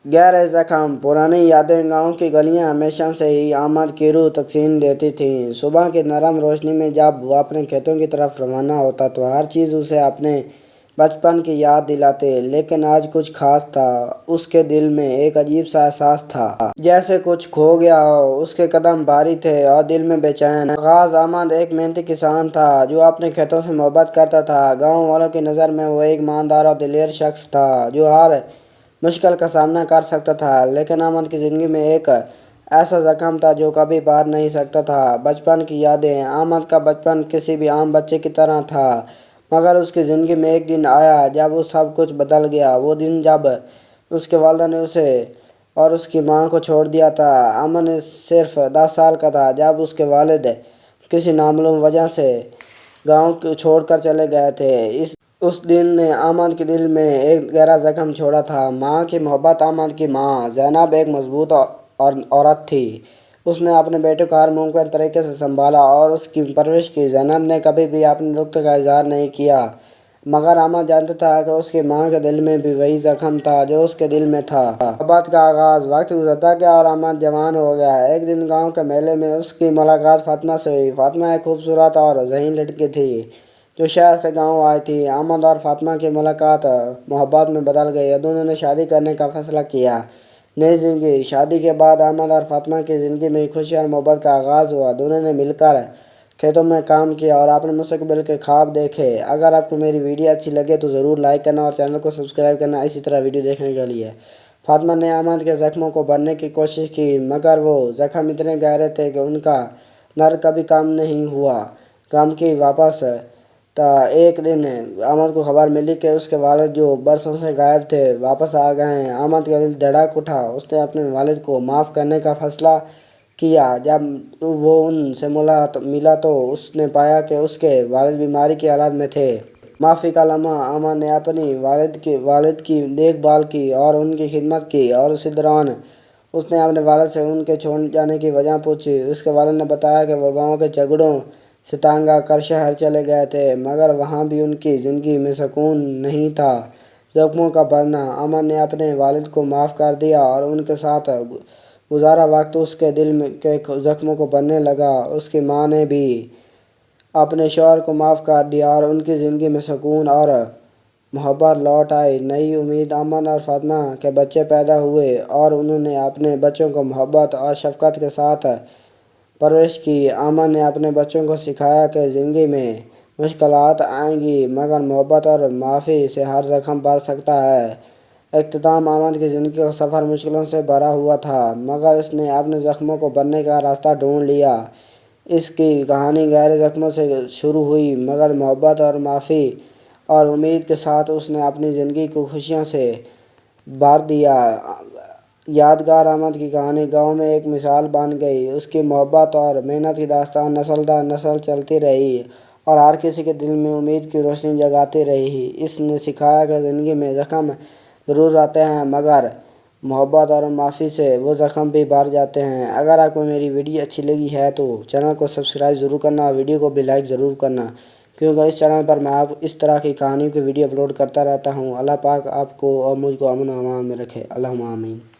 گہرے زخم، پرانی یادیں، گاؤں کی گلیاں ہمیشہ سے ہی آمد کی روح تسکین دیتی تھیں۔ صبح کی نرم روشنی میں جب وہ اپنے کھیتوں کی طرف روانہ ہوتا تو ہر چیز اسے اپنے بچپن کی یاد دلاتی، لیکن آج کچھ خاص تھا۔ اس کے دل میں ایک عجیب سا احساس تھا، جیسے کچھ کھو گیا ہو۔ اس کے قدم بھاری تھے اور دل میں بے چین۔ آغاز احمد ایک محنتی کسان تھا جو اپنے کھیتوں سے محبت کرتا تھا۔ گاؤں والوں کی نظر میں وہ ایک ایماندار اور دلیر شخص تھا جو ہر مشکل کا سامنا کر سکتا تھا، لیکن احمد کی زندگی میں ایک ایسا زخم تھا جو کبھی بھر نہیں سکتا تھا: بچپن کی یادیں۔ احمد کا بچپن کسی بھی عام بچے کی طرح تھا، مگر اس کی زندگی میں ایک دن آیا جب وہ سب کچھ بدل گیا۔ وہ دن جب اس کے والدہ نے اسے اور اس کی ماں کو چھوڑ دیا تھا۔ احمد صرف 10 سال کا تھا جب اس کے والد کسی نامعلوم وجہ سے گاؤں چھوڑ کر چلے گئے تھے۔ اس دن نے احمد کے دل میں ایک گہرا زخم چھوڑا تھا۔ ماں کی محبت۔ احمد کی ماں زینب ایک مضبوط عورت تھی۔ اس نے اپنے بیٹے کو ہر ممکن طریقے سے سنبھالا اور اس کی پرورش کی۔ زینب نے کبھی بھی اپنے دکھ کا اظہار نہیں کیا، مگر احمد جانتا تھا کہ اس کی ماں کے دل میں بھی وہی زخم تھا جو اس کے دل میں تھا۔ محبت کا آغاز۔ وقت گزرتا گیا اور احمد جوان ہو گیا۔ ایک دن گاؤں کے میلے میں اس کی ملاقات فاطمہ سے ہوئی۔ فاطمہ ایک خوبصورت اور ذہین لڑکی تھی جو شہر سے گاؤں آئی تھی۔ احمد اور فاطمہ کی ملاقات محبت میں بدل گئی۔ دونوں نے شادی کرنے کا فیصلہ کیا۔ نئی زندگی۔ شادی کے بعد احمد اور فاطمہ کی زندگی میں خوشی اور محبت کا آغاز ہوا۔ دونوں نے مل کر کھیتوں میں کام کیا اور اپنے مستقبل کے خواب دیکھے۔ اگر آپ کو میری ویڈیو اچھی لگے تو ضرور لائک کرنا اور چینل کو سبسکرائب کرنا اسی طرح ویڈیو دیکھنے کے لیے۔ فاطمہ نے احمد کے زخموں کو بھرنے کی کوشش کی، مگر وہ زخم اتنے گہرے تھے کہ ان کا درد کبھی کم نہیں ہوا۔ غم کی واپس تھا۔ ایک دن احمد کو خبر ملی کہ اس کے والد جو برسوں سے غائب تھے واپس آ گئے ہیں۔ احمد کا دل دھڑک اٹھا۔ اس نے اپنے والد کو معاف کرنے کا فیصلہ کیا۔ جب وہ ان سے ملا تو اس نے پایا کہ اس کے والد بیماری کی حالت میں تھے۔ معافی کا لمحہ۔ احمد نے اپنی والد کی دیکھ بھال کی اور ان کی خدمت کی، اور اسی دوران اس نے اپنے والد سے ان کے چھوڑ جانے کی وجہ پوچھی۔ اس کے والد نے بتایا کہ وہ گاؤں کے جھگڑوں سے تنگ آ کر شہر چلے گئے تھے، مگر وہاں بھی ان کی زندگی میں سکون نہیں تھا۔ زخموں کا بھرنا۔ احمد نے اپنے والد کو معاف کر دیا اور ان کے ساتھ گزارا وقت اس کے دل کے زخموں کو بھرنے لگا۔ اس کی ماں نے بھی اپنے شوہر کو معاف کر دیا اور ان کی زندگی میں سکون اور محبت لوٹ آئی۔ نئی امید۔ احمد اور فاطمہ کے بچے پیدا ہوئے اور انہوں نے اپنے بچوں کو محبت اور شفقت کے ساتھ پرورش کی۔ احمد نے اپنے بچوں کو سکھایا کہ زندگی میں مشکلات آئیں گی، مگر محبت اور معافی سے ہر زخم بھر سکتا ہے۔ اختتام۔ احمد کی زندگی کا سفر مشکلوں سے بھرا ہوا تھا، مگر اس نے اپنے زخموں کو بھرنے کا راستہ ڈھونڈ لیا۔ اس کی کہانی گہرے زخموں سے شروع ہوئی، مگر محبت اور معافی اور امید کے ساتھ اس نے اپنی زندگی کو خوشیوں سے بھر دیا۔ یادگار۔ احمد کی کہانی گاؤں میں ایک مثال بن گئی۔ اس کی محبت اور محنت کی داستان نسل در نسل چلتی رہی اور ہر کسی کے دل میں امید کی روشنی جگاتی رہی۔ اس نے سکھایا کہ زندگی میں زخم ضرور آتے ہیں، مگر محبت اور معافی سے وہ زخم بھی بھر جاتے ہیں۔ اگر آپ کو میری ویڈیو اچھی لگی ہے تو چینل کو سبسکرائب ضرور کرنا اور ویڈیو کو بھی لائک ضرور کرنا، کیونکہ اس چینل پر میں اس طرح کی کہانیوں کی ویڈیو اپلوڈ کرتا رہتا ہوں۔ اللہ پاک آپ کو اور مجھ کو امن و امان میں رکھے۔ اللہم آمین۔